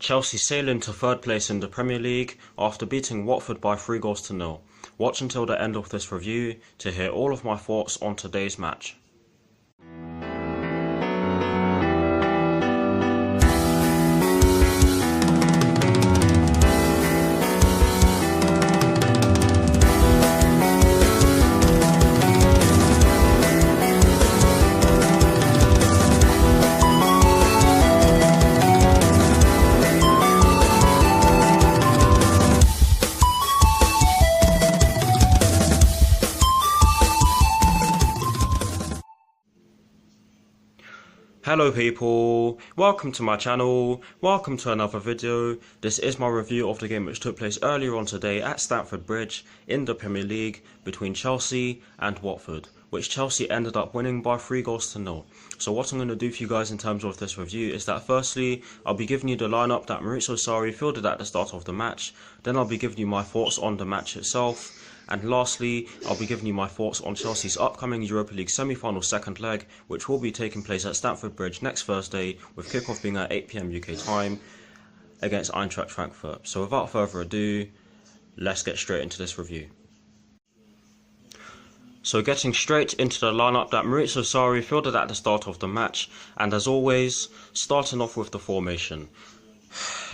Chelsea sail into third place in the Premier League after beating Watford by 3-0. Watch until the end of this review to hear all of my thoughts on today's match. Hello people, welcome to my channel, welcome to another video. This is my review of the game which took place earlier on today at Stamford Bridge in the Premier League between Chelsea and Watford, which Chelsea ended up winning by 3-0. So what I'm going to do for you guys in terms of this review is that firstly, I'll be giving you the lineup that Maurizio Sarri fielded at the start of the match, then I'll be giving you my thoughts on the match itself, and lastly, I'll be giving you my thoughts on Chelsea's upcoming Europa League semi-final second leg, which will be taking place at Stamford Bridge next Thursday, with kickoff being at 8 PM UK time against Eintracht Frankfurt. So without further ado, let's get straight into this review. So getting straight into the lineup that Maurizio Sarri fielded at the start of the match, and as always, starting off with the formation.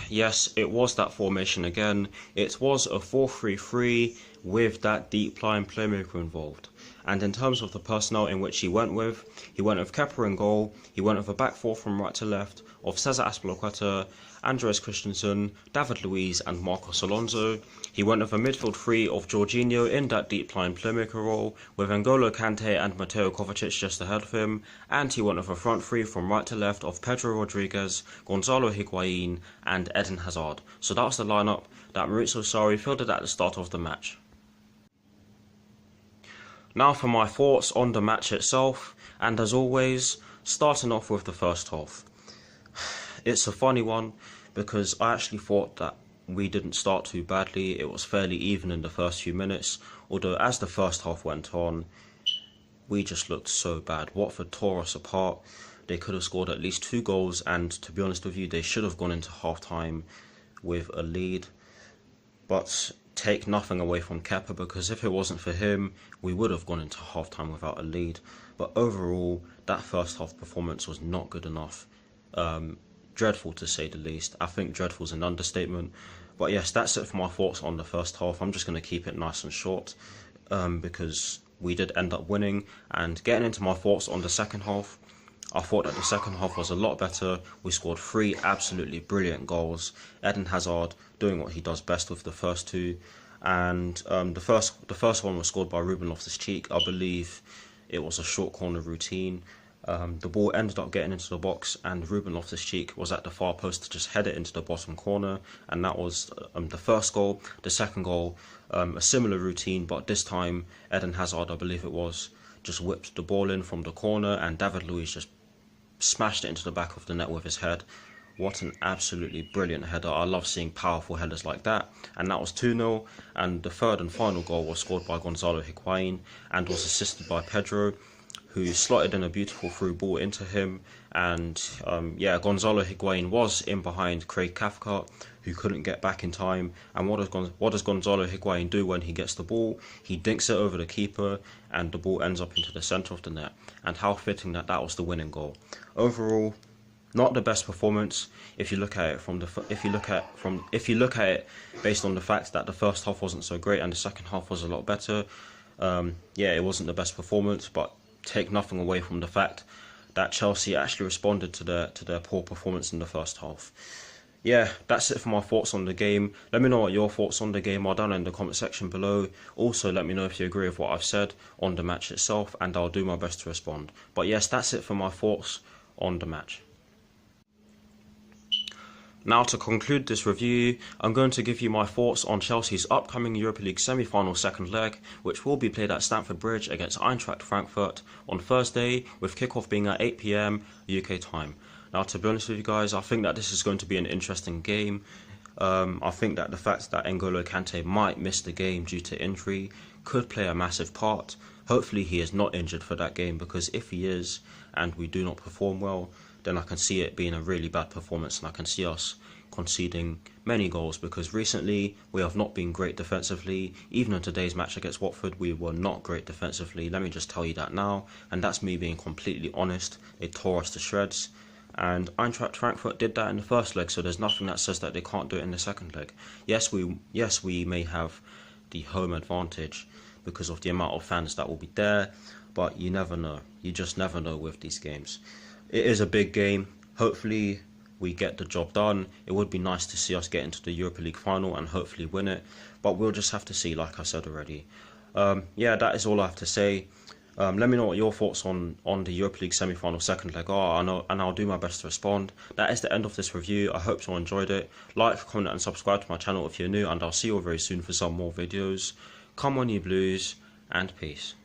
Yes, it was that formation again. It was a 4-3-3 with that deep line playmaker involved. And in terms of the personnel in which he went with Kepa in goal, he went with a back four from right to left of Cesar Azpilicueta, Andreas Christensen, David Luiz and Marcos Alonso. He went with a midfield three of Jorginho in that deep line playmaker role, with N'Golo Kante and Mateo Kovacic just ahead of him, and he went with a front three from right to left of Pedro Rodriguez, Gonzalo Higuain and Eden Hazard. So that was the lineup that Maurizio Sarri fielded at the start of the match. Now for my thoughts on the match itself, and as always, starting off with the first half. It's a funny one because I actually thought that we didn't start too badly. It was fairly even in the first few minutes, although as the first half went on, we just looked so bad. Watford tore us apart. They could have scored at least 2 goals, and to be honest with you, they should have gone into half-time with a lead. But take nothing away from Kepa, because if it wasn't for him, we would have gone into half-time without a lead. But overall, that first half performance was not good enough. Dreadful to say the least. I think dreadful is an understatement. But yes, that's it for my thoughts on the first half. I'm just going to keep it nice and short because we did end up winning. And getting into my thoughts on the second half, I thought that the second half was a lot better. We scored 3 absolutely brilliant goals. Eden Hazard doing what he does best with the first 2. And the first one was scored by Ruben Loftus-Cheek. I believe it was a short corner routine. The ball ended up getting into the box, and Ruben Loftus-Cheek was at the far post to just head it into the bottom corner, and that was the first goal. The second goal, a similar routine, but this time Eden Hazard, I believe it was, just whipped the ball in from the corner, and David Luiz just smashed it into the back of the net with his head. What an absolutely brilliant header. I love seeing powerful headers like that. And that was 2-0, and the third and final goal was scored by Gonzalo Higuain and was assisted by Pedro, who slotted in a beautiful through ball into him. And yeah, Gonzalo Higuain was in behind Craig Cathcart, who couldn't get back in time. And what does Gonzalo Higuain do when he gets the ball? He dinks it over the keeper, and the ball ends up into the centre of the net. And how fitting that that was the winning goal. Overall, not the best performance if you look at it if you look at it based on the fact that the first half wasn't so great and the second half was a lot better. Yeah, it wasn't the best performance, but take nothing away from the fact that Chelsea actually responded to their poor performance in the first half. Yeah, that's it for my thoughts on the game. Let me know what your thoughts on the game are down in the comment section below. Also, let me know if you agree with what I've said on the match itself, and I'll do my best to respond. But yes, that's it for my thoughts on the match. Now to conclude this review, I'm going to give you my thoughts on Chelsea's upcoming Europa League semi-final second leg, which will be played at Stamford Bridge against Eintracht Frankfurt on Thursday, with kickoff being at 8 PM UK time. Now, to be honest with you guys, I think that this is going to be an interesting game. I think that the fact that N'Golo Kante might miss the game due to injury could play a massive part. Hopefully he is not injured for that game, because if he is and we do not perform well, then I can see it being a really bad performance, and I can see us conceding many goals, because recently we have not been great defensively. Even in today's match against Watford, we were not great defensively. Let me just tell you that now, and that's me being completely honest. They tore us to shreds, and Eintracht Frankfurt did that in the first leg, so there's nothing that says that they can't do it in the second leg. Yes, we may have the home advantage because of the amount of fans that will be there, but you never know. You just never know with these games. It is a big game. Hopefully we get the job done. It would be nice to see us get into the Europa League final and hopefully win it, but we'll just have to see, like I said already. Yeah, that is all I have to say. Let me know what your thoughts on the Europa League semi-final second leg are, and I'll do my best to respond. That is the end of this review. I hope you all enjoyed it. Like, comment and subscribe to my channel if you're new, and I'll see you all very soon for some more videos. Come on you Blues, and peace.